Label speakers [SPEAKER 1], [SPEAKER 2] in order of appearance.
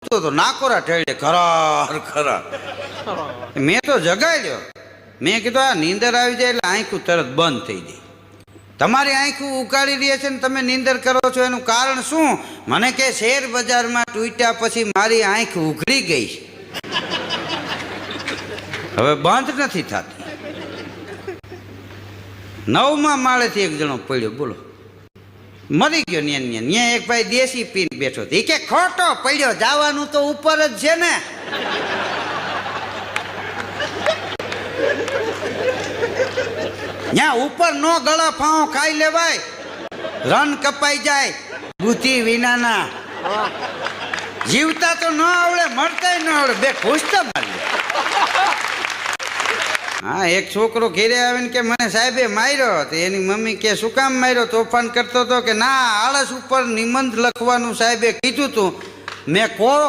[SPEAKER 1] સૂતો હતો નાકોરા ઠેડે ખરા ખરા. મેં તો જગાડ્યો. મેં કીધું આ નીંદર આવી જાય એટલે આંખું તરત બંધ થઈ જાય. તમારી આંખું ઉકાળી રહી છે ને તમે નીંદર કરો છો એનું કારણ શું? મને કે શેર બજારમાં તૂટ્યા પછી મારી આંખ ઉઘડી ગઈ છે, હવે બંધ નથી થતી. 9મા માળેથી એક જણો પડ્યો, બોલો, મરી ગયો. ન્યા એક ભાઈ દેશી પીને બેઠો હતો. એ કે ખોટો પડ્યો, જવાનું તો ઉપર જ છે ને. ન્યા ઉપર નો ગળા ફાંવો ખાઈ લેવાય, રન કપાઈ જાય બુદ્ધિ વિનાના. જીવતા તો ન આવડે, મરતાય ન આવડે, બે ઘૂસતા મારી. હા, એક છોકરો ઘેરે આવીને કે મને સાહેબે માર્યો. તો એની મમ્મી કે શું કામ માર્યો? તોફાન કરતો હતો કે ના, આળસ ઉપર નિબંધ લખવાનું સાહેબે કીધું તું, મેં કોરો